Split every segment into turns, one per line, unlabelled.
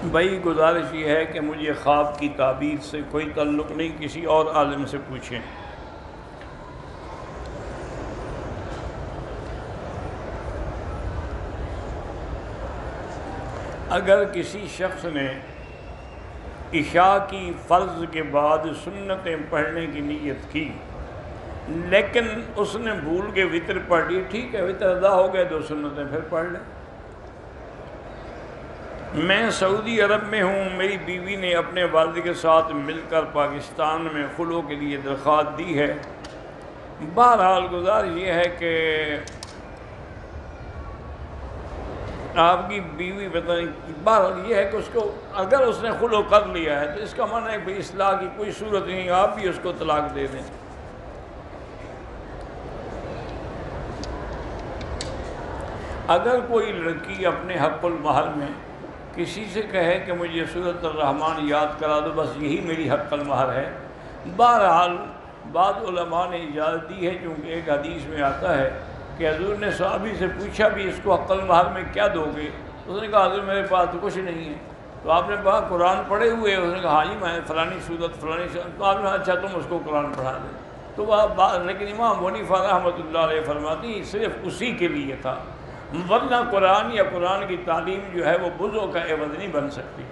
بھائی گزارش یہ ہے کہ مجھے خواب کی تعبیر سے کوئی تعلق نہیں، کسی اور عالم سے پوچھیں۔ اگر کسی شخص نے عشاء کی فرض کے بعد سنتیں پڑھنے کی نیت کی لیکن اس نے بھول کے وتر پڑھ لی، ٹھیک ہے، وتر ادا ہو گئے، 2 سنتیں پھر پڑھ لیں۔ میں سعودی عرب میں ہوں، میری بیوی نے اپنے والد کے ساتھ مل کر پاکستان میں خلوع کے لیے درخواست دی ہے۔ بہرحال گزارش یہ ہے کہ آپ کی بیوی پتہ نہیں، بہرحال یہ ہے کہ اس کو اگر اس نے خلوع کر لیا ہے تو اس کا معنی ہے کہ اصلاح کی کوئی صورت نہیں، آپ بھی اس کو طلاق دے دیں۔ اگر کوئی لڑکی اپنے حق المہر میں کسی سے کہے کہ مجھے سورۃ الرحمن یاد کرا دو، بس یہی میری حق المہر ہے، بہرحال بعض علماء نے اجازت دی ہے، کیونکہ ایک حدیث میں آتا ہے کہ حضور نے صحابی سے پوچھا بھی اس کو حق المہر میں کیا دو گے؟ اس نے کہا حضور میرے پاس تو کچھ نہیں ہے۔ تو آپ نے کہا قرآن پڑھے ہوئے؟ اس نے کہا ہاں جی میں فلانی سورت فلانی سورت۔ تو آپ نے کہا اچھا تم اس کو قرآن پڑھا دیں۔ تو وہ لیکن امام حنیفہ رحمۃ اللہ علیہ فرماتی ہیں صرف اسی کے لیے تھا، ورنہ قرآن یا قرآن کی تعلیم جو ہے وہ بزوں کا عوض نہیں بن سکتی۔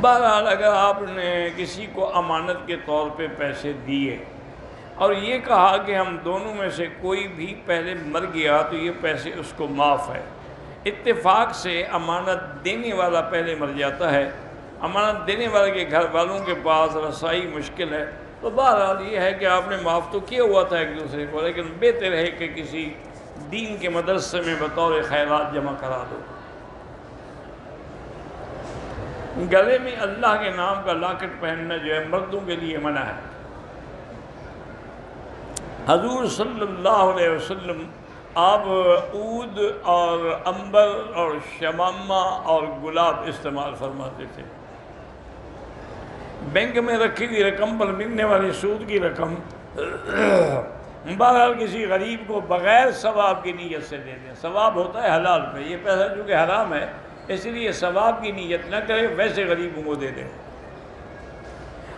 بہرحال اگر آپ نے کسی کو امانت کے طور پہ پیسے دیے اور یہ کہا کہ ہم دونوں میں سے کوئی بھی پہلے مر گیا تو یہ پیسے اس کو معاف ہے، اتفاق سے امانت دینے والا پہلے مر جاتا ہے، امانت دینے والے کے گھر والوں کے پاس رسائی مشکل ہے، تو بہرحال یہ ہے کہ آپ نے معاف تو کیا ہوا تھا ایک دوسرے کو، لیکن بہتر ہے کہ کسی دین کے مدرسے میں بطور خیرات جمع کرا دو۔ گلے میں اللہ کے نام کا لاکٹ پہننا جو ہے مردوں کے لیے منع ہے۔ حضور صلی اللہ علیہ وسلم آپ عود اور عنبر اور شمامہ اور گلاب استعمال فرماتے تھے۔ بینک میں رکھی ہوئی رقم پر ملنے والی سود کی رقم بہرحال کسی غریب کو بغیر ثواب کی نیت سے دے دیں، ثواب ہوتا ہے حلال پہ، یہ پیسہ چونکہ حرام ہے اس لیے ثواب کی نیت نہ کرے، ویسے غریبوں کو دے دیں۔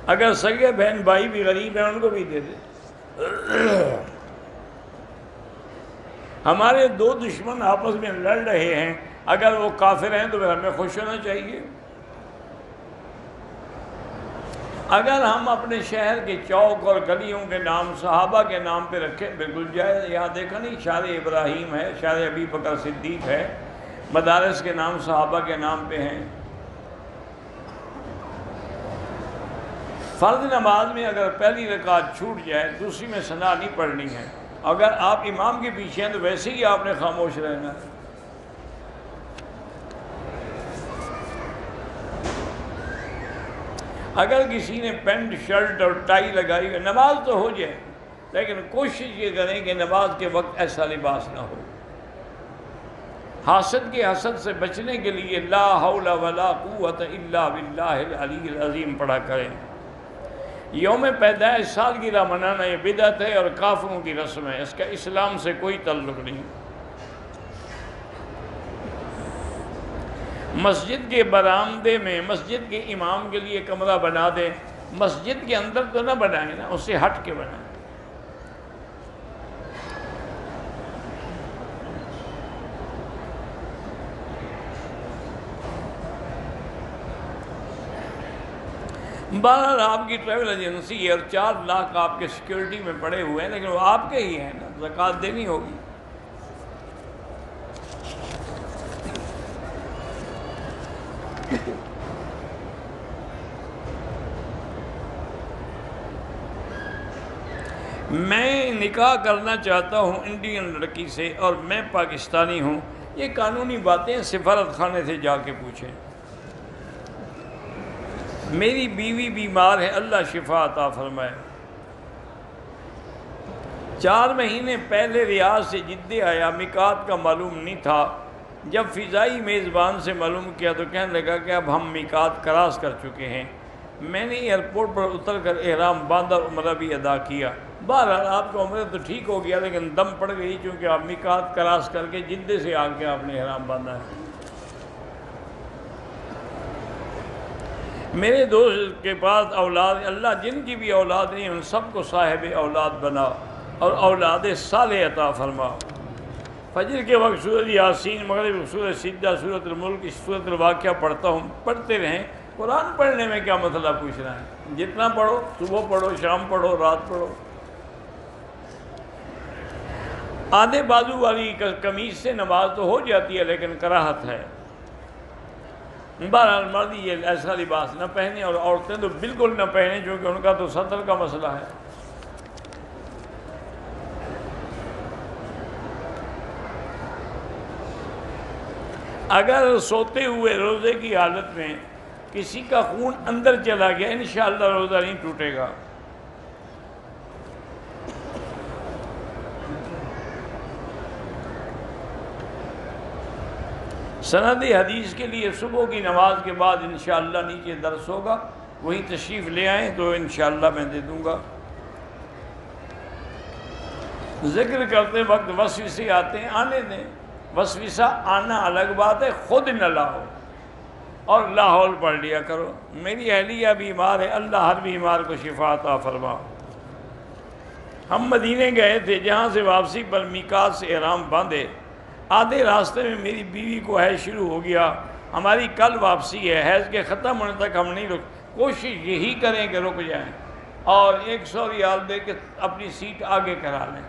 اگر سگے بہن بھائی بھی غریب ہیں ان کو بھی دے دیں۔ ہمارے 2 دشمن آپس میں لڑ رہے ہیں، اگر وہ کافر ہیں تو پھر ہمیں خوش ہونا چاہیے۔ اگر ہم اپنے شہر کے چوک اور گلیوں کے نام صحابہ کے نام پہ رکھیں بالکل جائز، یہاں دیکھا نہیں شارع ابراہیم ہے، شارع ابی بکر صدیق ہے، مدارس کے نام صحابہ کے نام پہ ہیں۔ فرض نماز میں اگر پہلی رکعت چھوٹ جائے دوسری میں ثنا نہیں پڑھنی ہے، اگر آپ امام کے پیچھے ہیں تو ویسے ہی آپ نے خاموش رہنا ہے۔ اگر کسی نے پینٹ شرٹ اور ٹائی لگائی ہوئی، نماز تو ہو جائے لیکن کوشش یہ کریں کہ نماز کے وقت ایسا لباس نہ ہو۔ حاسد کے حسد سے بچنے کے لیے لا حول ولا قوت الا باللہ العلی العظیم پڑھا کریں۔ یوم پیدائش سالگرہ منانا یہ بدعت ہے اور کافروں کی رسم ہے، اس کا اسلام سے کوئی تعلق نہیں۔ مسجد کے برآمدے میں مسجد کے امام کے لیے کمرہ بنا دیں، مسجد کے اندر تو نہ بنائیں نا، اس سے ہٹ کے بنائیں۔ بہرحال آپ کی ٹریول ایجنسی ہے اور 4 لاکھ آپ کے سیکیورٹی میں پڑے ہوئے ہیں، لیکن وہ آپ کے ہی ہیں نا، زکوٰۃ دینی ہوگی۔ میں نکاح کرنا چاہتا ہوں انڈین لڑکی سے اور میں پاکستانی ہوں، یہ قانونی باتیں سفارت خانے سے جا کے پوچھیں۔ میری بیوی بیمار ہے، اللہ شفا عطا فرمائے۔ 4 مہینے پہلے ریاض سے جدہ آیا، میقات کا معلوم نہیں تھا، جب فضائی میزبان سے معلوم کیا تو کہنے لگا کہ اب ہم میقات کراس کر چکے ہیں۔ میں نے ایئرپورٹ پر اتر کر احرام باندھا، عمرہ بھی ادا کیا۔ بہرحال آپ کا عمرہ تو ٹھیک ہو گیا، لیکن دم پڑ گئی، چونکہ آپ میقات کراس کر کے جدے سے آ کے آپ نے احرام باندھا ہے۔ میرے دوست کے پاس اولاد، اللہ جن کی بھی اولاد نہیں ان سب کو صاحب اولاد بنا اور اولاد صالح عطا فرما۔ فجر کے وقت سورۃ یاسین، مغرب سورۃ سجدہ، سورۃ الملک، سورۃ الواقعہ پڑھتا ہوں۔ پڑھتے رہیں، قرآن پڑھنے میں کیا مسئلہ پوچھ رہے ہیں؟ جتنا پڑھو، صبح پڑھو، شام پڑھو، رات پڑھو۔ آدھے بازو والی قمیص سے نماز تو ہو جاتی ہے، لیکن کراہت ہے۔ بہرحال مرد یہ ایسا لباس نہ پہنے، اور عورتیں تو بالکل نہ پہنیں، چونکہ ان کا تو ستر کا مسئلہ ہے۔ اگر سوتے ہوئے روزے کی حالت میں کسی کا خون اندر چلا گیا، انشاءاللہ روزہ نہیں ٹوٹے گا۔ سند حدیث کے لیے صبح کی نماز کے بعد انشاءاللہ نیچے درس ہوگا، وہیں تشریف لے آئیں تو انشاءاللہ میں دے دوں گا۔ ذکر کرتے وقت وسوسے آتے ہیں، آنے دیں۔ وسوسہ آنا الگ بات ہے، خود نہ لاؤ، اور لاحول پڑھ لیا کرو۔ میری اہلیہ بیمار ہے، اللہ ہر بیمار کو شفا عطا فرما۔ ہم مدینے گئے تھے، جہاں سے واپسی پر میقات سے احرام باندھے۔ آدھے راستے میں میری بیوی کو حیض شروع ہو گیا۔ ہماری کل واپسی ہے، حیض کے ختم ہونے تک ہم نہیں کوشش یہی کریں کہ رک جائیں، اور 100 ریال دے کے اپنی سیٹ آگے کرا لیں۔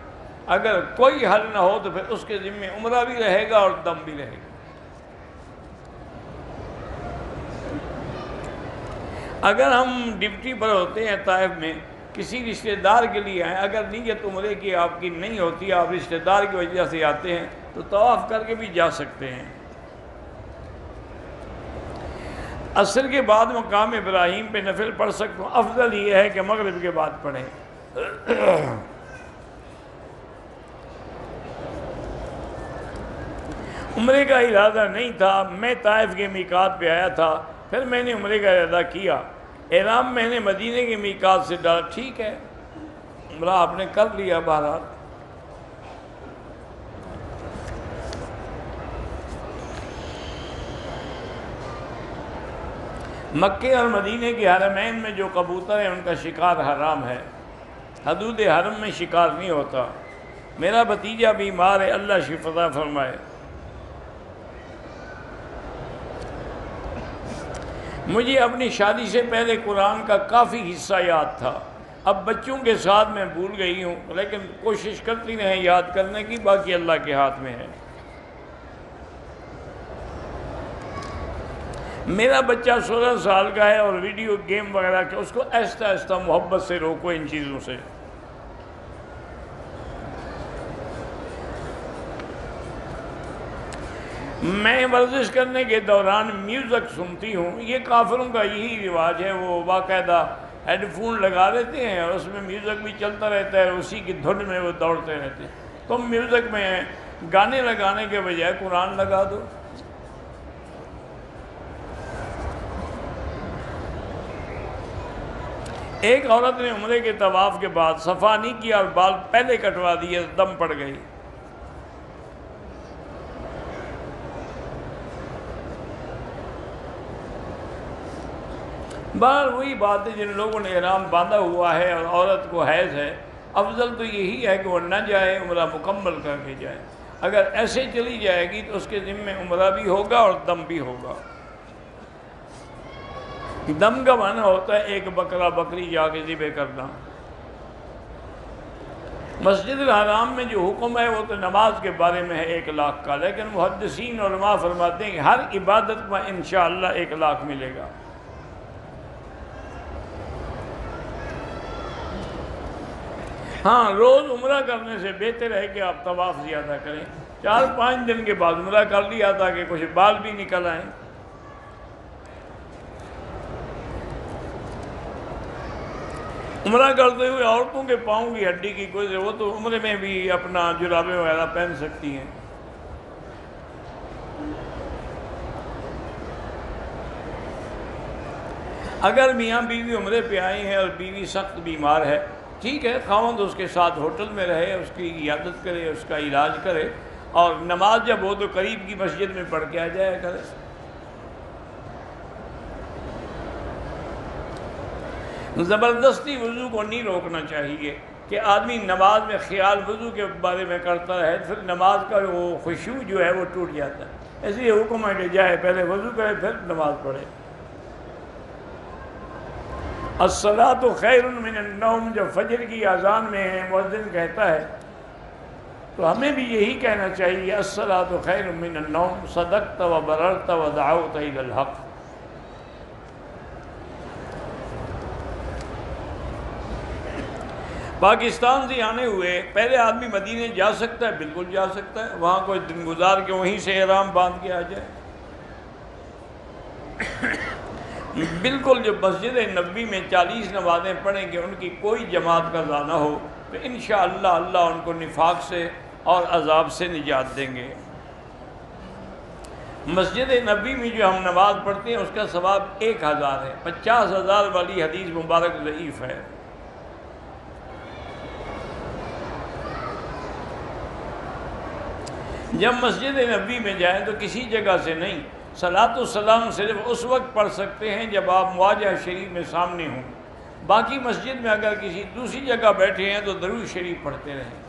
اگر کوئی حل نہ ہو تو پھر اس کے ذمے عمرہ بھی رہے گا اور دم بھی رہے گا۔ اگر ہم ڈپٹی پر ہوتے ہیں طائف میں، کسی رشتہ دار کے لیے آئیں، اگر نیت عمرے کی آپ کی نہیں ہوتی، آپ رشتہ دار کی وجہ سے آتے ہیں تو طواف کر کے بھی جا سکتے ہیں۔ عصر کے بعد مقام ابراہیم پہ نفل پڑھ سکتا ہوں، افضل یہ ہے کہ مغرب کے بعد پڑھیں۔ عمرے کا ارادہ نہیں تھا، میں طائف کے میقات پہ آیا تھا، پھر میں نے عمرے کا ارادہ کیا۔ احرام میں نے مدینے کے میقات سے ڈالا، ٹھیک ہے، عمرہ آپ نے کر لیا۔ بہرحال مکے اور مدینے کے حرمین میں جو کبوتر ہیں ان کا شکار حرام ہے، حدود حرم میں شکار نہیں ہوتا۔ میرا بھتیجا بیمار ہے، اللہ شفا فرمائے۔ مجھے اپنی شادی سے پہلے قرآن کا کافی حصہ یاد تھا، اب بچوں کے ساتھ میں بھول گئی ہوں، لیکن کوشش کرتی رہیں یاد کرنے کی، باقی اللہ کے ہاتھ میں ہے۔ میرا بچہ 16 سال کا ہے اور ویڈیو گیم وغیرہ کے، اس کو آہستہ آہستہ محبت سے روکو ان چیزوں سے۔ میں ورزش کرنے کے دوران میوزک سنتی ہوں، یہ کافروں کا یہی رواج ہے، وہ باقاعدہ ہیڈ فون لگا لیتے ہیں اور اس میں میوزک بھی چلتا رہتا ہے، اسی کی دھن میں وہ دوڑتے رہتے ہیں۔ تم میوزک میں گانے لگانے کے بجائے قرآن لگا دو۔ ایک عورت نے عمرے کے طواف کے بعد صفا نہیں کیا اور بال پہلے کٹوا دیے، دم پڑ گئی۔ بہرحال وہی بات ہے، جن لوگوں نے احرام باندھا ہوا ہے اور عورت کو حیض ہے، افضل تو یہی ہے کہ وہ نہ جائے، عمرہ مکمل کر کے جائے۔ اگر ایسے چلی جائے گی تو اس کے ذمے عمرہ بھی ہوگا اور دم بھی ہوگا۔ دم کا معنی ہوتا ہے ایک بکرا بکری جا کے ذبح کرنا۔ مسجد الحرام میں جو حکم ہے وہ تو نماز کے بارے میں ہے 1 لاکھ کا، لیکن محدثین علماء فرماتے ہیں کہ ہر عبادت میں انشاءاللہ 1 لاکھ ملے گا۔ ہاں، روز عمرہ کرنے سے بہتر ہے کہ آپ طواف زیادہ کریں، 4-5 دن کے بعد عمرہ کر لیا تاکہ کچھ بال بھی نکل آئیں۔ عمرہ کرتے ہوئے عورتوں کے پاؤں کی ہڈی کی کوئی، وہ تو عمرے میں بھی اپنا جرابیں وغیرہ پہن سکتی ہیں۔ اگر میاں بیوی عمرے پہ آئے ہیں اور بیوی سخت بیمار ہے، ٹھیک ہے، خاوند اس کے ساتھ ہوٹل میں رہے، اس کی عیادت کرے، اس کا علاج کرے، اور نماز جب ہو تو قریب کی مسجد میں پڑھ کے آ جایا کرے۔ زبردستی وضو کو نہیں روکنا چاہیے کہ آدمی نماز میں خیال وضو کے بارے میں کرتا رہے، پھر نماز کا وہ خشوع جو ہے وہ ٹوٹ جاتا ہے۔ اس لیے حکم ہے کہ جائے پہلے وضو کرے پھر نماز پڑھے۔ الصلاۃ خیر من النوم جب فجر کی اذان میں مؤذن کہتا ہے تو ہمیں بھی یہی کہنا چاہیے، الصلاۃ خیر من النوم، صدقت و بررت و دعوت الی الحق۔ پاکستان سے آنے ہوئے پہلے آدمی مدینے جا سکتا ہے، بالکل جا سکتا ہے، وہاں کوئی دن گزار کے وہیں سے احرام باندھ کے آ جائے۔ بالکل جب مسجد نبوی میں 40 نمازیں پڑھیں گے ان کی کوئی جماعت قضا نہ ہو تو انشاءاللہ اللہ ان کو نفاق سے اور عذاب سے نجات دیں گے۔ مسجد نبوی میں جو ہم نماز پڑھتے ہیں اس کا ثواب 1000 ہے، 50,000 والی حدیث مبارک ضعیف ہے۔ جب مسجد نبوی میں جائیں تو کسی جگہ سے نہیں، صلاۃ السلام صرف اس وقت پڑھ سکتے ہیں جب آپ مواجہ شریف میں سامنے ہوں، باقی مسجد میں اگر کسی دوسری جگہ بیٹھے ہیں تو درود شریف پڑھتے رہیں۔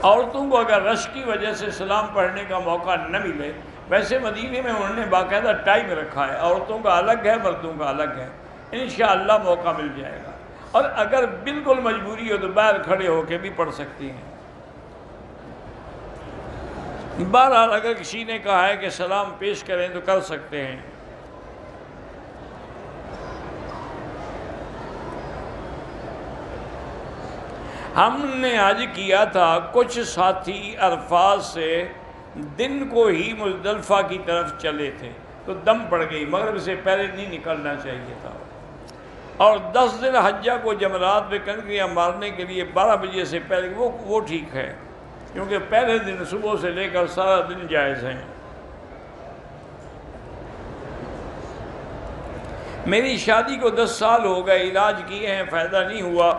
عورتوں کو اگر رش کی وجہ سے سلام پڑھنے کا موقع نہ ملے، ویسے مدینے میں انہوں نے باقاعدہ ٹائم رکھا ہے، عورتوں کا الگ ہے، مردوں کا الگ ہے، انشاءاللہ موقع مل جائے گا، اور اگر بالکل مجبوری ہو تو باہر کھڑے ہو کے بھی پڑھ سکتی ہیں۔ بہرحال اگر کسی نے کہا ہے کہ سلام پیش کریں تو کر سکتے ہیں۔ ہم نے حج کیا تھا، کچھ ساتھی عرفات سے دن کو ہی مزدلفہ کی طرف چلے تھے تو دم پڑ گئی، مغرب سے پہلے نہیں نکلنا چاہیے تھا، اور 10 ذی الحجہ کو جمرات پہ کنکریاں مارنے کے لیے 12 بجے سے پہلے وہ ٹھیک ہے، کیونکہ پہلے دن صبح سے لے کر سارا دن جائز ہیں۔ میری شادی کو 10 سال ہو گئے، علاج کیے ہیں، فائدہ نہیں ہوا،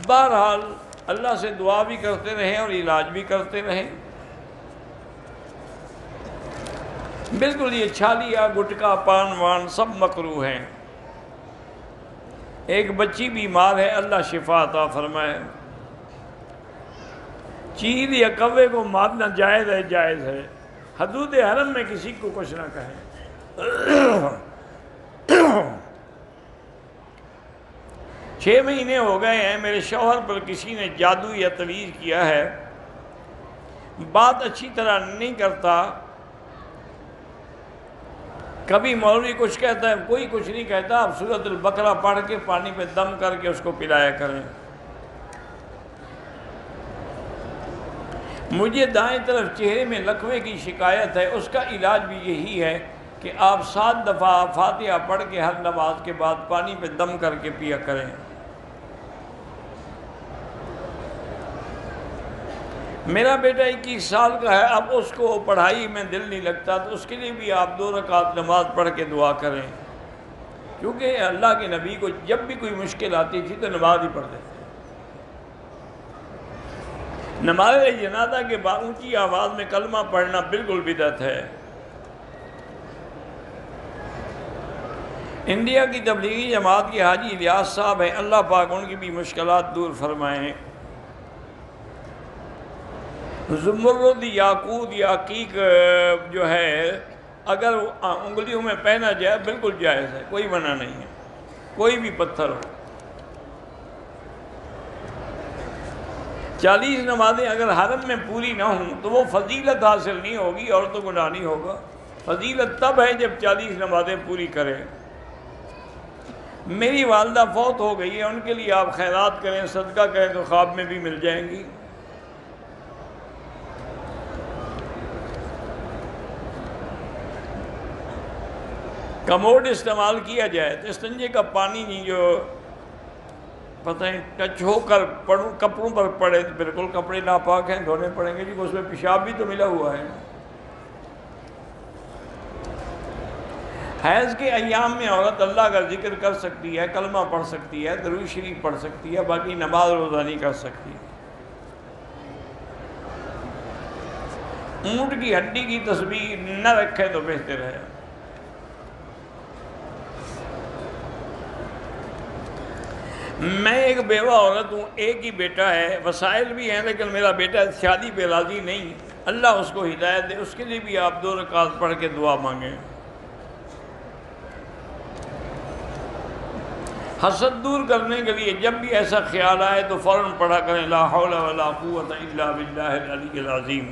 بہرحال اللہ سے دعا بھی کرتے رہیں اور علاج بھی کرتے رہیں۔ بالکل یہ چھالیا، گٹکا، پان وان سب مکروہ ہیں۔ ایک بچی بیمار ہے، اللہ شفا عطا فرمائے۔ چیل یا کوے کو مارنا جائز ہے، جائز ہے، حدود حرم میں کسی کو کچھ نہ کہیں۔ 6 مہینے ہو گئے ہیں، میرے شوہر پر کسی نے جادو یا تعویذ کیا ہے، بات اچھی طرح نہیں کرتا، کبھی مولوی کچھ کہتا ہے، کوئی کچھ نہیں کہتا، آپ سورۃ البقرہ پڑھ کے پانی پہ دم کر کے اس کو پلایا کریں۔ مجھے دائیں طرف چہرے میں لکوے کی شکایت ہے، اس کا علاج بھی یہی ہے کہ آپ 7 دفعہ فاتحہ پڑھ کے ہر نماز کے بعد پانی پہ دم کر کے پیا کریں۔ میرا بیٹا 21 سال کا ہے، اب اس کو پڑھائی میں دل نہیں لگتا، تو اس کے لیے بھی آپ 2 رکعت نماز پڑھ کے دعا کریں، کیونکہ اللہ کے نبی کو جب بھی کوئی مشکل آتی تھی تو نماز ہی پڑھتے تھے۔ نماز جنازہ کے بعد اونچی آواز میں کلمہ پڑھنا بالکل بدعت ہے۔ انڈیا کی تبلیغی جماعت کے حاجی الیاس صاحب ہیں، اللہ پاک ان کی بھی مشکلات دور فرمائیں۔ زمرد، یاقوت یا عقیق جو ہے اگر انگلیوں میں پہنا جائے بالکل جائز ہے، کوئی منع نہیں ہے، کوئی بھی پتھر ہو۔ 40 نمازیں اگر حرم میں پوری نہ ہوں تو وہ فضیلت حاصل نہیں ہوگی، اور تو گناہ نہیں ہوگا۔ فضیلت تب ہے جب 40 نمازیں پوری کریں۔ میری والدہ فوت ہو گئی ہے، ان کے لیے آپ خیرات کریں، صدقہ کریں تو خواب میں بھی مل جائیں گی۔ کموڈ استعمال کیا جائے تو استنجے کا پانی نہیں جو پتہ ہے ٹچ ہو کر کپڑوں پر پڑے تو بالکل کپڑے ناپاک ہیں، دھونے پڑیں گے، جی اس میں پیشاب بھی تو ملا ہوا ہے۔ حیض کے ایام میں عورت اللہ کا ذکر کر سکتی ہے، کلمہ پڑھ سکتی ہے، درود شریف پڑھ سکتی ہے، باقی نماز روزہ نہیں کر سکتی۔ اونٹ کی ہڈی کی تسبیح نہ رکھے تو بہتر ہے۔ میں ایک بیوہ عورت ہوں، ایک ہی بیٹا ہے، وسائل بھی ہیں، لیکن میرا بیٹا شادی پہ راضی نہیں، اللہ اس کو ہدایت دے۔ اس کے لیے بھی آپ 2 رکعت پڑھ کے دعا مانگیں۔ حسد دور کرنے کے لیے جب بھی ایسا خیال آئے تو فوراً پڑھا کریں لا حول ولا قوت الا باللہ العلی العظیم۔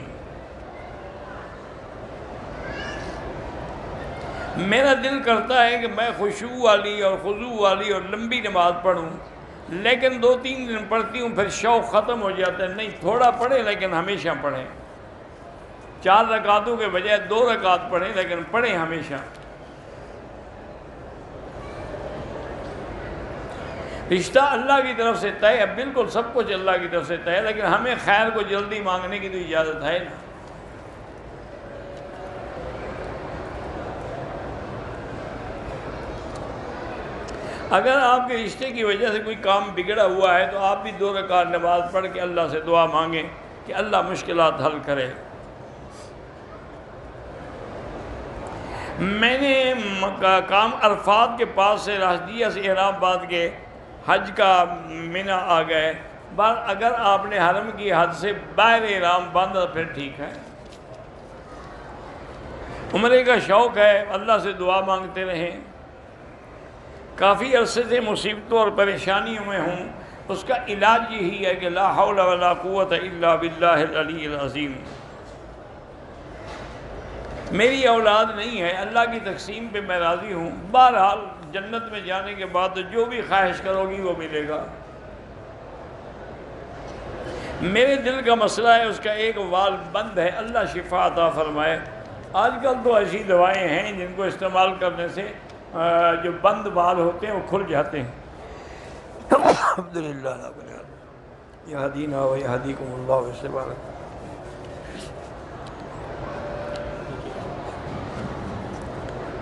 میرا دل کرتا ہے کہ میں خشوع والی اور خضوع والی اور لمبی نماز پڑھوں، لیکن 2-3 دن پڑھتی ہوں پھر شوق ختم ہو جاتا ہے۔ نہیں، تھوڑا پڑھیں لیکن ہمیشہ پڑھیں۔ 4 رکعتوں کے بجائے 2 رکعت پڑھیں، لیکن پڑھیں ہمیشہ۔ رشتہ اللہ کی طرف سے طے ہے، بالکل سب کچھ اللہ کی طرف سے طے ہے، لیکن ہمیں خیر کو جلدی مانگنے کی تو اجازت ہے نا۔ اگر آپ کے رشتے کی وجہ سے کوئی کام بگڑا ہوا ہے تو آپ بھی 2 رکعت نماز پڑھ کے اللہ سے دعا مانگیں کہ اللہ مشکلات حل کرے۔ میں نے کام عرفات کے پاس سے راشدیہ سے احرام باندھ کے حج کا منی آ گئے، اگر آپ نے حرم کی حد سے باہر احرام باندھا پھر ٹھیک ہے۔ عمرے کا شوق ہے، اللہ سے دعا مانگتے رہیں۔ کافی عرصے سے مصیبتوں اور پریشانیوں میں ہوں، اس کا علاج یہی ہے کہ لا حول ولا قوت الا باللہ العلی العظیم۔ میری اولاد نہیں ہے، اللہ کی تقسیم پہ میں راضی ہوں، بہرحال جنت میں جانے کے بعد جو بھی خواہش کرو گی وہ ملے گا۔ میرے دل کا مسئلہ ہے، اس کا ایک وال بند ہے، اللہ شفا عطا فرمائے۔ آج کل تو ایسی دوائیں ہیں جن کو استعمال کرنے سے جو بند بال ہوتے ہیں وہ کھل جاتے ہیں۔ الحمدللہ یہدینا و یہدیکم اللہ وسبارک۔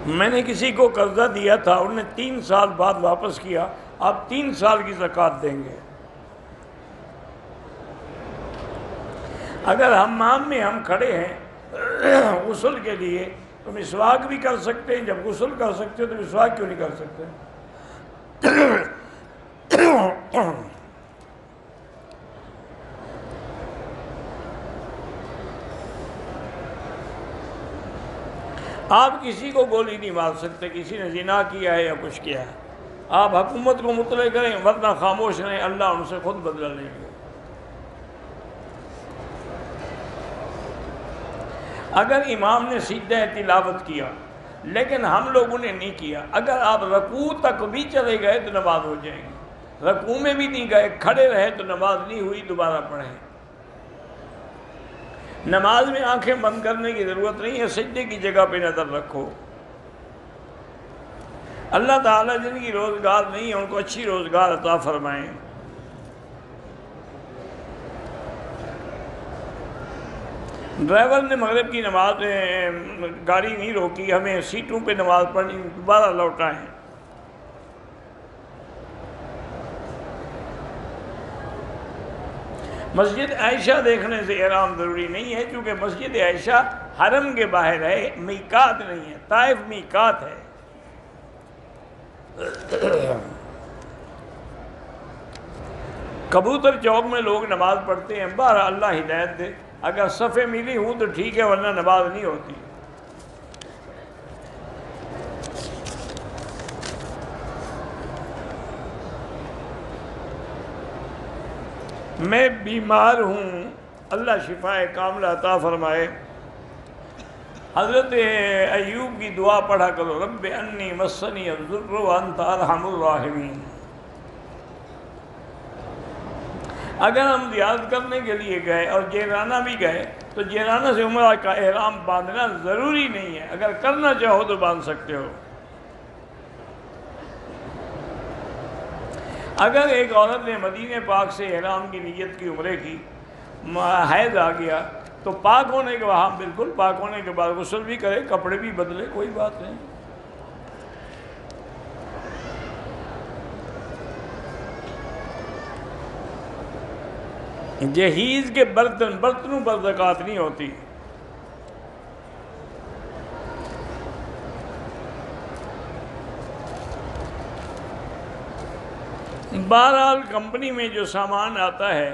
میں نے کسی کو قرضہ دیا تھا، انہوں نے 3 سال بعد واپس کیا، آپ 3 سال کی زکوٰۃ دیں گے۔ اگر حمام میں ہم کھڑے ہیں غسل کے لیے تو مسواک بھی کر سکتے ہیں، جب غسل کر سکتے ہو تو مسواک کیوں نہیں کر سکتے؟ آپ کسی کو گولی نہیں مار سکتے، کسی نے زنا کیا ہے یا کچھ کیا ہے۔ آپ حکومت کو مطلع کریں ورنہ خاموش رہیں، اللہ ان سے خود بدلہ لیں گے۔ اگر امام نے سجدہ تلاوت کیا لیکن ہم لوگوں نے نہیں کیا، اگر آپ رکوع تک بھی چلے گئے تو نماز ہو جائے گی، رکوع میں بھی نہیں گئے کھڑے رہے تو نماز نہیں ہوئی، دوبارہ پڑھیں۔ نماز میں آنکھیں بند کرنے کی ضرورت نہیں ہے، سجدے کی جگہ پہ نظر رکھو۔ اللہ تعالیٰ جن کی روزگار نہیں ہے ان کو اچھی روزگار عطا فرمائیں۔ ڈرائیور نے مغرب کی نماز میں گاڑی نہیں روکی، ہمیں سیٹوں پہ نماز پڑھنی، دوبارہ لوٹائیں۔ مسجد عائشہ دیکھنے سے احرام ضروری نہیں ہے، کیونکہ مسجد عائشہ حرم کے باہر ہے، میقات نہیں ہے، طائف میقات ہے۔ کبوتر چوک میں لوگ نماز پڑھتے ہیں، بہرحال اللہ ہدایت دے، اگر صفیں ملی ہوں تو ٹھیک ہے ورنہ نماز نہیں ہوتی۔ میں بیمار ہوں، اللہ شفا کاملہ عطا فرمائے۔ حضرت ایوب کی دعا پڑھا کرو، رب انی مسنی الضر وانت ارحم الراحمین۔ اگر ہم زیارت کرنے کے لیے گئے اور جیرانہ بھی گئے تو جیرانہ سے عمرہ کا احرام باندھنا ضروری نہیں ہے، اگر کرنا چاہو تو باندھ سکتے ہو۔ اگر ایک عورت نے مدینہ پاک سے احرام کی نیت کی، عمرے کی، حیض آ گیا تو پاک ہونے کے بعد بالکل پاک ہونے کے بعد غسل بھی کرے، کپڑے بھی بدلے، کوئی بات نہیں۔ جہیز کے برتنوں پر زکوٰۃ نہیں ہوتی۔ بہرحال کمپنی میں جو سامان آتا ہے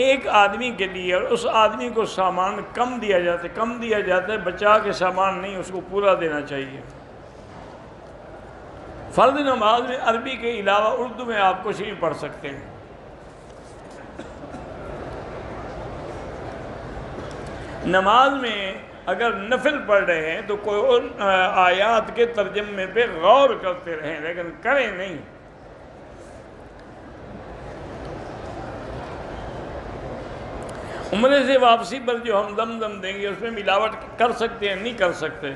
ایک آدمی کے لیے، اور اس آدمی کو سامان کم دیا جاتا ہے، بچا کے سامان نہیں، اس کو پورا دینا چاہیے۔ فرض نماز میں عربی کے علاوہ اردو میں آپ کچھ نہیں پڑھ سکتے ہیں۔ نماز میں اگر نفل پڑھ رہے ہیں تو کوئی آیات کے ترجمے پہ غور کرتے رہیں، لیکن کریں نہیں۔ عمرے سے واپسی پر جو ہم زمزم دیں گے اس میں ملاوٹ کر سکتے ہیں؟ نہیں کر سکتے۔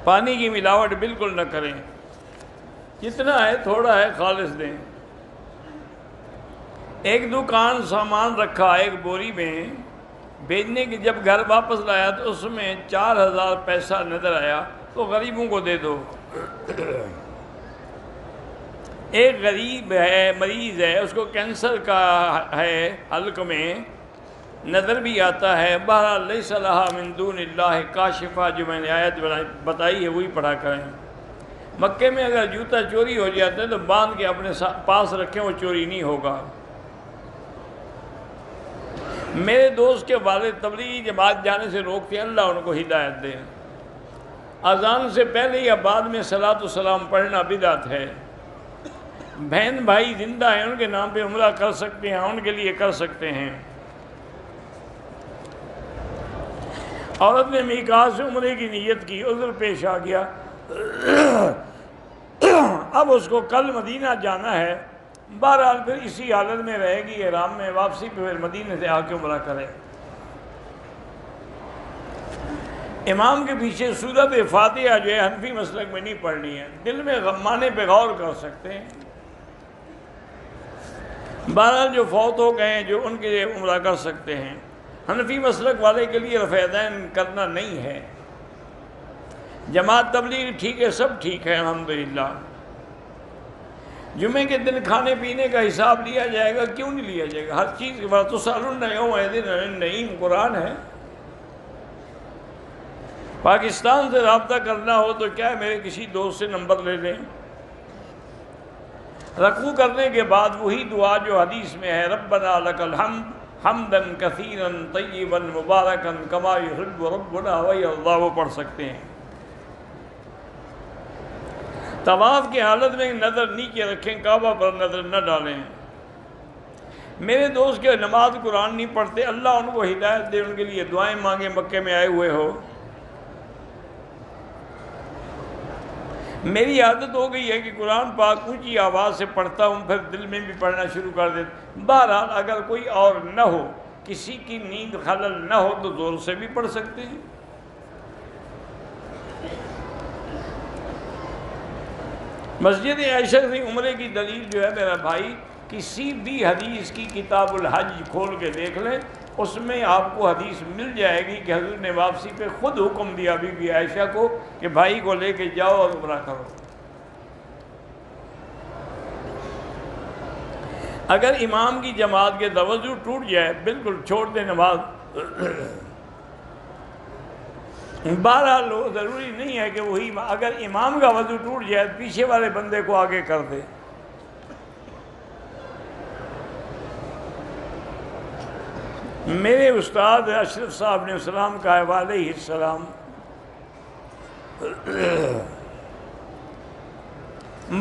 پانی کی ملاوٹ بالکل نہ کریں، جتنا ہے تھوڑا ہے خالص دیں۔ ایک دکان سامان رکھا ایک بوری میں، بیچنے کی جب گھر واپس لایا تو اس میں 4000 پیسہ نظر آیا، تو غریبوں کو دے دو۔ ایک غریب ہے، مریض ہے، اس کو کینسر کا ہے، حلق میں نظر بھی آتا ہے۔ بہرحال لیس لہا من دون اللہ کاشفہ، جو میں نے آیت بتائی ہے وہی پڑھا کریں۔ مکے میں اگر جوتا چوری ہو جاتا ہے تو باندھ کے اپنے پاس رکھیں، وہ چوری نہیں ہوگا۔ میرے دوست کے والد تبلیغی جماعت جانے سے روکتے ہیں، اللہ ان کو ہدایت دے۔ اذان سے پہلے یا بعد میں صلاۃ و سلام پڑھنا بدعت ہے۔ بہن بھائی زندہ ہیں، ان کے نام پہ عمرہ کر سکتے ہیں، ان کے لیے کر سکتے ہیں۔ عورت نے میقات سے عمرے کی نیت کی، عذر پیش آ گیا، اب اس کو کل مدینہ جانا ہے، بہرحال پھر اسی حالت میں رہے گی احرام میں، واپسی پہ پھر مدینہ سے آ کے عمرہ کرے۔ امام کے پیچھے سورۃ فاتحہ جو ہے حنفی مسلک میں نہیں پڑھنی ہے، دل میں معنی پہ غور کر سکتے ہیں۔ بہرحال جو فوت ہو گئے ہیں جو ان کے لیے عمرہ کر سکتے ہیں۔ حنفی مسلک والے کے لیے رفع دین کرنا نہیں ہے۔ جماعت تبلیغ ٹھیک ہے، سب ٹھیک ہے الحمدللہ۔ جمعے کے دن کھانے پینے کا حساب لیا جائے گا، کیوں نہیں لیا جائے گا؟ ہر چیز کے بعد تسألن یومئذ عن النعیم قرآن ہے۔ پاکستان سے رابطہ کرنا ہو تو کیا ہے، میرے کسی دوست سے نمبر لے لیں۔ رکوع کرنے کے بعد وہی دعا جو حدیث میں ہے، ربنا لک الحمد حمدا کثیرا طیبا مبارکا کما یحب ربنا ویرضی، وہ پڑھ سکتے ہیں۔ طواف کی حالت میں نظر نیچے رکھیں، کعبہ پر نظر نہ ڈالیں۔ میرے دوست کے نماز قرآن نہیں پڑھتے، اللہ ان کو ہدایت دے، ان کے لیے دعائیں مانگے، مکے میں آئے ہوئے ہو۔ میری عادت ہو گئی ہے کہ قرآن پاک اونچی آواز سے پڑھتا ہوں، پھر دل میں بھی پڑھنا شروع کر دیتا۔ بہرحال اگر کوئی اور نہ ہو، کسی کی نیند خلل نہ ہو تو زور سے بھی پڑھ سکتے ہیں۔ مسجد عائشہ سے عمرے کی دلیل جو ہے میرا بھائی، کسی بھی حدیث کی کتاب الحج کھول کے دیکھ لیں، اس میں آپ کو حدیث مل جائے گی کہ حضور نے واپسی پہ خود حکم دیا بی بی عائشہ کو کہ بھائی کو لے کے جاؤ اور عمرہ کرو۔ اگر امام کی جماعت کے توجہ ٹوٹ جائے، بالکل چھوڑ دیں نماز۔ بہرحال ضروری نہیں ہے کہ وہی، اگر امام کا وضو ٹوٹ جائے پیچھے والے بندے کو آگے کر دے۔ میرے استاد اشرف صاحب نے السلام کہا ہے علیہ السلام،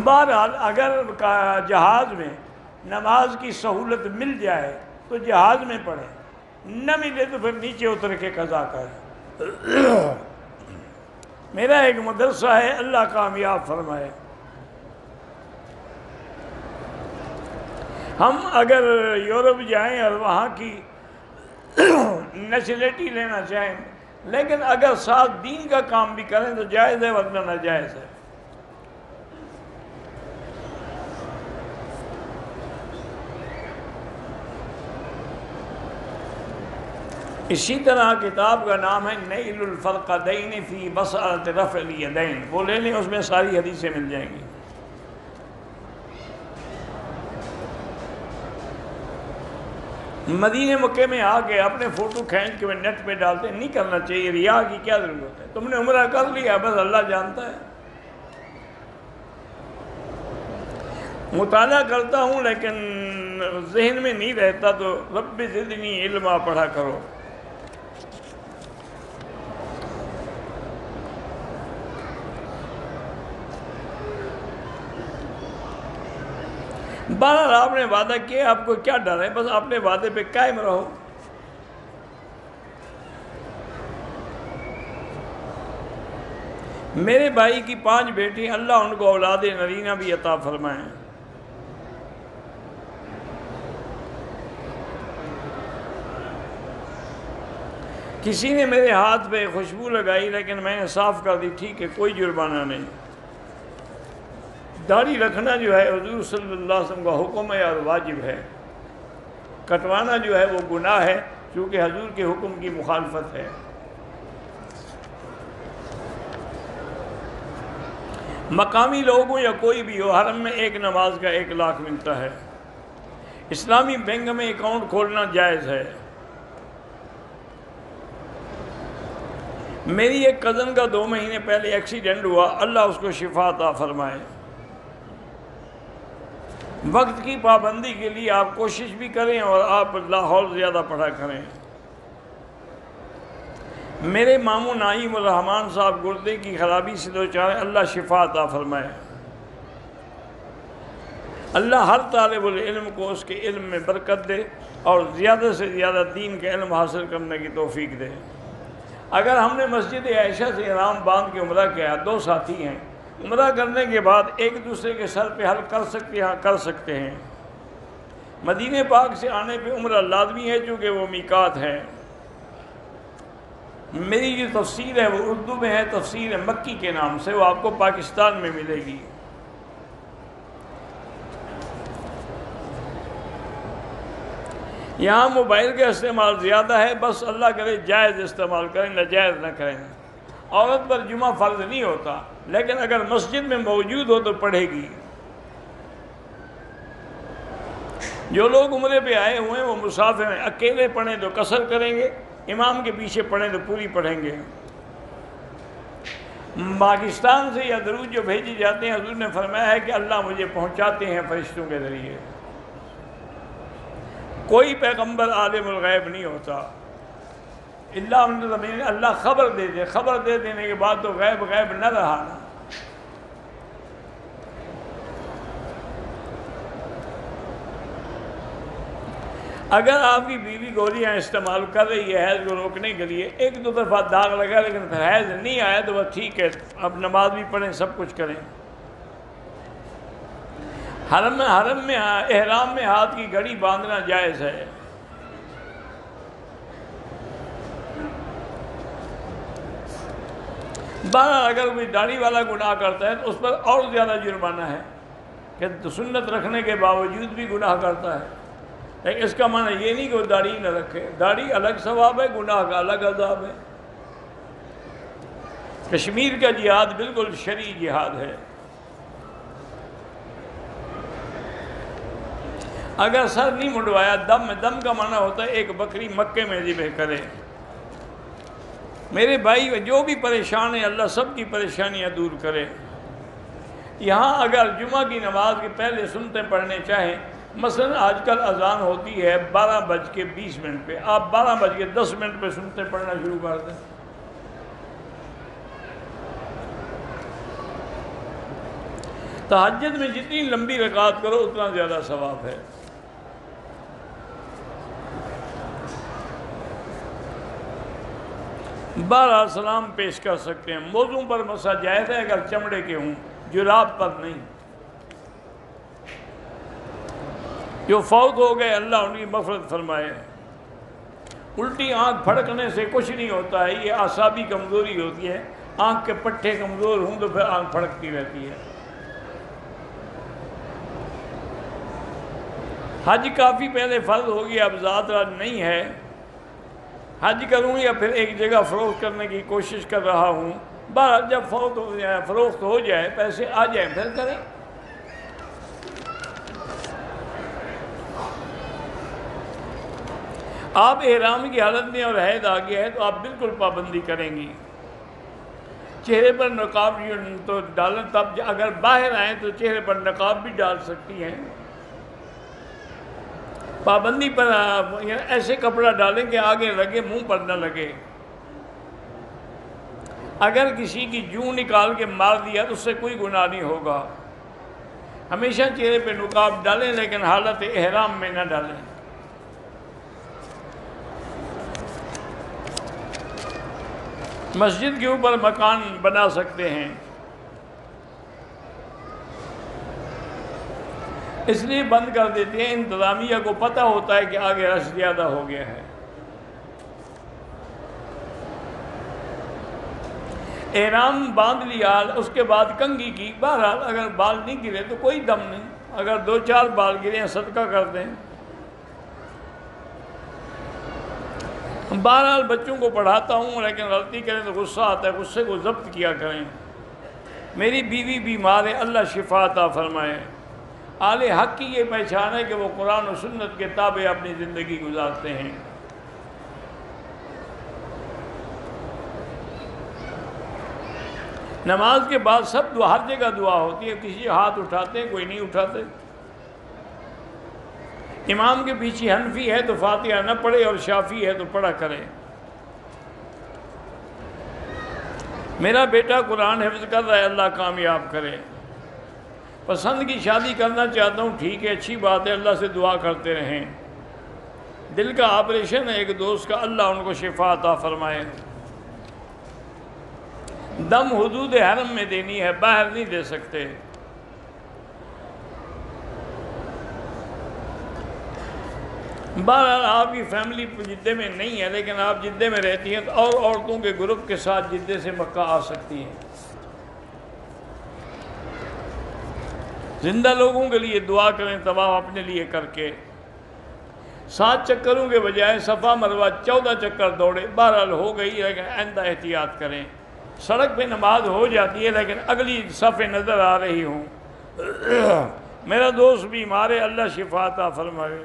بہرحال اگر جہاز میں نماز کی سہولت مل جائے تو جہاز میں پڑھیں، نہ ملے تو پھر نیچے اتر کے قضا کریں۔ میرا ایک مدرسہ ہے، اللہ کامیاب فرمائے۔ ہم اگر یورپ جائیں اور وہاں کی نیشنلٹی لینا چاہیں، لیکن اگر ساتھ دین کا کام بھی کریں تو جائز ہے، ورنہ ناجائز ہے۔ اسی طرح کتاب کا نام ہے نیل الفرقدین فی مسألۃ رفع الیدین، وہ لے لیں، اس میں ساری حدیثیں مل جائیں گی۔ مدینے مکے میں آ کے اپنے فوٹو کھینچ کے نیٹ پہ ڈالتے، نہیں کرنا چاہیے، ریا کی کیا ضرورت ہے؟ تم نے عمرہ کر لیا، بس اللہ جانتا ہے۔ مطالعہ کرتا ہوں لیکن ذہن میں نہیں رہتا، تو رب زدنی علما پڑھا کرو۔ بہرحال آپ نے وعدہ کیا، آپ کو کیا ڈر ہے؟ بس اپنے وعدے پہ قائم رہو۔ میرے بھائی کی 5 بیٹی، اللہ ان کو اولاد نرینہ بھی عطا فرمائیں۔ کسی نے میرے ہاتھ پہ خوشبو لگائی لیکن میں نے صاف کر دی، ٹھیک ہے، کوئی جرمانہ نہیں۔ داڑھی رکھنا جو ہے حضور صلی اللہ علیہ وسلم کا حکم ہے اور واجب ہے، کٹوانا جو ہے وہ گناہ ہے کیونکہ حضور کے حکم کی مخالفت ہے۔ مقامی لوگوں یا کوئی بھی ہو، حرم میں ایک نماز کا 1 لاکھ ملتا ہے۔ اسلامی بینک میں اکاؤنٹ کھولنا جائز ہے۔ میری ایک کزن کا 2 مہینے پہلے ایکسیڈنٹ ہوا، اللہ اس کو شفا عطا فرمائے۔ وقت کی پابندی کے لیے آپ کوشش بھی کریں اور آپ لاہور زیادہ پڑھا کریں۔ میرے ماموں نعیم الرحمان صاحب گردے کی خرابی سے دوچار ہیں، اللہ شفا عطا فرمائے۔ اللہ ہر طالب العلم کو اس کے علم میں برکت دے اور زیادہ سے زیادہ دین کے علم حاصل کرنے کی توفیق دے۔ اگر ہم نے مسجد عائشہ سے احرام باندھ کے عمرہ کیا، 2 ساتھی ہیں، عمرہ کرنے کے بعد ایک دوسرے کے سر پہ حلق کر سکتے ہیں۔ مدینہ پاک سے آنے پہ عمرہ لازمی ہے چونکہ وہ میقات ہے۔ میری جو تفسیر ہے وہ اردو میں ہے، تفسیر مکی کے نام سے، وہ آپ کو پاکستان میں ملے گی۔ یہاں موبائل کا استعمال زیادہ ہے، بس اللہ کرے جائز استعمال کریں، ناجائز نہ کریں۔ عورت پر جمعہ فرض نہیں ہوتا، لیکن اگر مسجد میں موجود ہو تو پڑھے گی۔ جو لوگ عمرے پہ آئے ہوئے ہیں وہ مسافر ہیں، اکیلے پڑھیں تو قصر کریں گے، امام کے پیچھے پڑھیں تو پوری پڑھیں گے۔ پاکستان سے یا درود جو بھیجے جاتے ہیں، حضور نے فرمایا ہے کہ اللہ مجھے پہنچاتے ہیں فرشتوں کے ذریعے۔ کوئی پیغمبر عالم الغیب نہیں ہوتا، اللہ خبر دے دے، خبر دے دینے کے بعد تو غیب نہ رہا نا۔ اگر آپ کی بیوی گولیاں استعمال کر رہی ہے حیض کو روکنے کے لیے، 1-2 دفعہ داغ لگا لیکن پھر حیض نہیں آیا تو بس ٹھیک ہے، اب نماز بھی پڑھیں، سب کچھ کریں۔ حرم میں احرام میں ہاتھ کی گھڑی باندھنا جائز ہے۔ اگر کوئی داڑھی والا گناہ کرتا ہے تو اس پر اور زیادہ جرمانہ ہے کہ سنت رکھنے کے باوجود بھی گناہ کرتا ہے، لیکن اس کا معنی یہ نہیں کہ وہ داڑھی نہ رکھے، داڑھی الگ ثواب ہے، گناہ کا الگ عذاب ہے۔ کشمیر کا جہاد بالکل شرعی جہاد ہے۔ اگر سر نہیں منڈوایا، دم کا معنی ہوتا ہے ایک بکری مکے میں ذبح کرے۔ میرے بھائی جو بھی پریشان ہیں، اللہ سب کی پریشانیاں دور کرے۔ یہاں اگر جمعہ کی نماز کے پہلے سنتیں پڑھنے چاہیں، مثلا آج کل اذان ہوتی ہے 12:20 پہ، آپ 12:10 پہ سنتیں پڑھنا شروع کر دیں۔ تہجد میں جتنی لمبی رکعت کرو اتنا زیادہ ثواب ہے۔ بہرحال سلام پیش کر سکتے ہیں، موضوع پر مسا جائز ہے اگر چمڑے کے ہوں، جراب پر نہیں۔ جو فوت ہو گئے اللہ ان کی مغفرت فرمائے۔ الٹی آنکھ پھڑکنے سے کچھ نہیں ہوتا ہے، یہ اعصابی کمزوری ہوتی ہے، آنکھ کے پٹھے کمزور ہوں تو پھر آنکھ پھڑکتی رہتی ہے۔ حج کافی پہلے فرض ہو گیا، اب زیادہ نہیں ہے۔ حج کروں یا پھر ایک جگہ فروخت کرنے کی کوشش کر رہا ہوں، بہرحال جب فروخت ہو جائے، پیسے آ جائیں پھر کریں۔ آپ احرام کی حالت میں اور حید آ گیا ہے تو آپ بالکل پابندی کریں گی، چہرے پر نقاب تو ڈالیں، تب اگر باہر آئیں تو چہرے پر نقاب بھی ڈال سکتی ہیں۔ پابندی پر ایسے کپڑا ڈالیں کہ آگے لگے، منہ پر نہ لگے۔ اگر کسی کی جوں نکال کے مار دیا تو اس سے کوئی گناہ نہیں ہوگا۔ ہمیشہ چہرے پہ نقاب ڈالیں لیکن حالت احرام میں نہ ڈالیں۔ مسجد کے اوپر مکان بنا سکتے ہیں، اس لیے بند کر دیتے ہیں، انتظامیہ کو پتہ ہوتا ہے کہ آگے رش زیادہ ہو گیا ہے۔ احرام باندھ لیا، اس کے بعد کنگھی کی، بہرحال اگر بال نہیں گرے تو کوئی دم نہیں، اگر 2-4 بال گرے صدقہ کر دیں۔ بہرحال بچوں کو پڑھاتا ہوں لیکن غلطی کریں تو غصہ آتا ہے، غصے کو ضبط کیا کریں۔ میری بیوی بیمار ہے، اللہ شفا عطا فرمائے۔ اہل حق کی یہ پہچان ہے کہ وہ قرآن و سنت کے تابع اپنی زندگی گزارتے ہیں۔ نماز کے بعد سب دعا، ہر جگہ دعا ہوتی ہے، کسی ہاتھ اٹھاتے ہیں، کوئی نہیں اٹھاتے۔ امام کے پیچھے حنفی ہے تو فاتحہ نہ پڑھے اور شافعی ہے تو پڑھا کرے۔ میرا بیٹا قرآن حفظ کر رہا ہے، اللہ کامیاب کرے۔ پسند کی شادی کرنا چاہتا ہوں، ٹھیک ہے، اچھی بات ہے، اللہ سے دعا کرتے رہیں۔ دل کا آپریشن ہے ایک دوست کا، اللہ ان کو شفا عطا فرمائے۔ دم حدود حرم میں دینی ہے، باہر نہیں دے سکتے۔ بہرحال آپ کی فیملی جدے میں نہیں ہے لیکن آپ جدے میں رہتی ہیں تو اور عورتوں کے گروپ کے ساتھ جدے سے مکہ آ سکتی ہیں۔ زندہ لوگوں کے لیے دعا کریں، طواف اپنے لیے کر کے 7 چکروں کے بجائے صفا مروہ 14 چکر دوڑے۔ بہرحال ہو گئی لیکن آئندہ احتیاط کریں۔ سڑک پہ نماز ہو جاتی ہے لیکن اگلی صفیں نظر آ رہی ہوں۔ میرا دوست بیمار ہے، اللہ شفا عطا فرمائے۔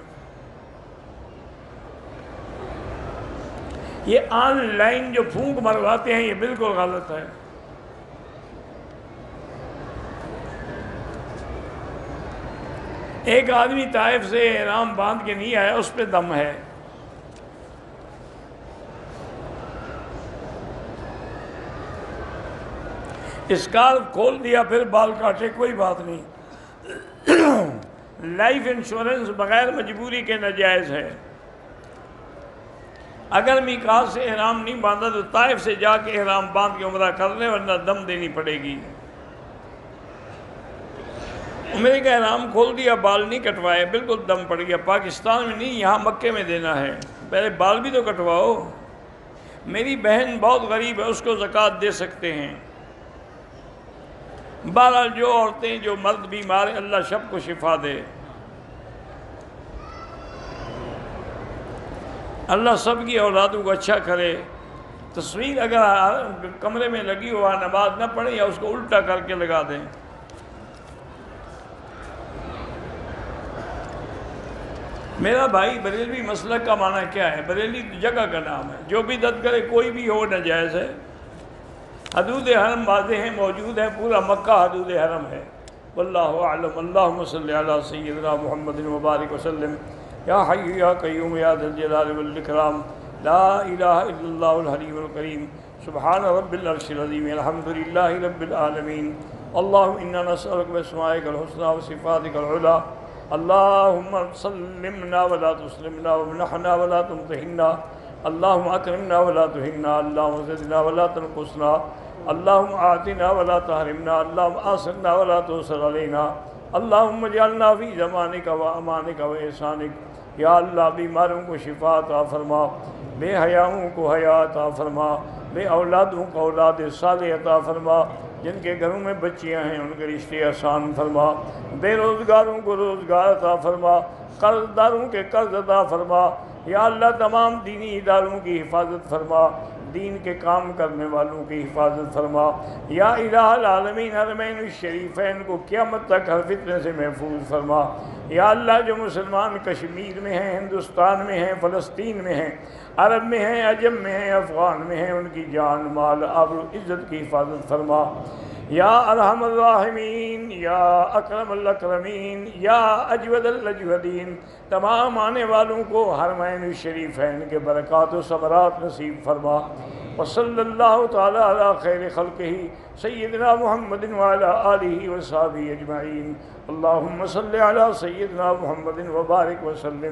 یہ آن لائن جو پھونک مرواتے ہیں یہ بالکل غلط ہے۔ ایک آدمی طائف سے احرام باندھ کے نہیں آیا، اس پہ دم ہے۔ اسکارف کھول دیا پھر بال کاٹے، کوئی بات نہیں۔ لائف انشورنس بغیر مجبوری کے ناجائز ہے۔ اگر میقات سے احرام نہیں باندھا تو طائف سے جا کے احرام باندھ کے عمرہ کر لیں ورنہ دم دینی پڑے گی۔ عمرے کا احرام کھول دیا، بال نہیں کٹوائے، بالکل دم پڑ گیا۔ پاکستان میں نہیں، یہاں مکے میں دینا ہے، پہلے بال بھی تو کٹواؤ۔ میری بہن بہت غریب ہے، اس کو زکوٰۃ دے سکتے ہیں۔ بہرحال جو عورتیں جو مرد بیمار ہیں، اللہ سب کو شفا دے، اللہ سب کی اولادوں کو اچھا کرے۔ تصویر اگر کمرے میں لگی ہوا نماز نہ پڑھیں یا اس کو الٹا کر کے لگا دیں۔ میرا بھائی بریلوی مسلک کا معنی کیا ہے؟ بریلی جگہ کا نام ہے، جو بھی دد کرے کوئی بھی ہو ناجائز ہے۔ حدود حرم واضح ہیں، موجود ہے، پورا مکہ حدود حرم ہے۔ واللہ اعلم۔ اللہم صلی علی سیدنا محمد وبارک وسلم۔ یا حی یا قیوم یا ذا الجلال والاکرام، لا الہ الا اللہ الحلیم الکریم، سبحان رب العرش العظیم، الحمدللہ رب العالمین۔ اللہم انا نسألک باسمائک الحسنی وصفاتک العلی، اللہم سلمنا ولا تسلمنا وامنحنا ولا تمتحنا، اللہم اکرمنا ولا تہنا، اللہم زدنا ولا تنقصنا، اللہم آتنا ولا تحرمنا، اللہم آثرنا ولا تؤثر علینا، اللہم اجعلنا فی زمانک و امانک و احسانک۔ یا اللہ بیماروں کو شفا عطا فرما، بے حیاؤں کو حیا عطا فرما، بے اولادوں کو اولاد صالح عطا فرما، جن کے گھروں میں بچیاں ہیں ان کے رشتے آسان فرما، بے روزگاروں کو روزگار عطا فرما، قرض داروں کے قرض عطا فرما۔ یا اللہ تمام دینی اداروں کی حفاظت فرما، دین کے کام کرنے والوں کی حفاظت فرما۔ یا الہ العالمین، حرمین الشریفین کو قیامت تک ہر فتنے سے محفوظ فرما۔ یا اللہ جو مسلمان کشمیر میں ہیں، ہندوستان میں ہیں، فلسطین میں ہیں، عرب میں ہیں، عجم میں ہیں، افغان میں ہیں، ان کی جان مال آبرو عزت کی حفاظت فرما یا ارحم الراحمین، یا اکرم الاکرمین، یا اجود الاجودین۔ تمام آنے والوں کو حرمین الشریفین کے برکات و ثمرات نصیب فرما۔ وصلی اللہ تعالی علی خیر خلقہ سیدنا محمد وعلی آلہ وصحبہ اجمعین۔ اللہم صلی علی سیدنا محمد وبارک وسلم۔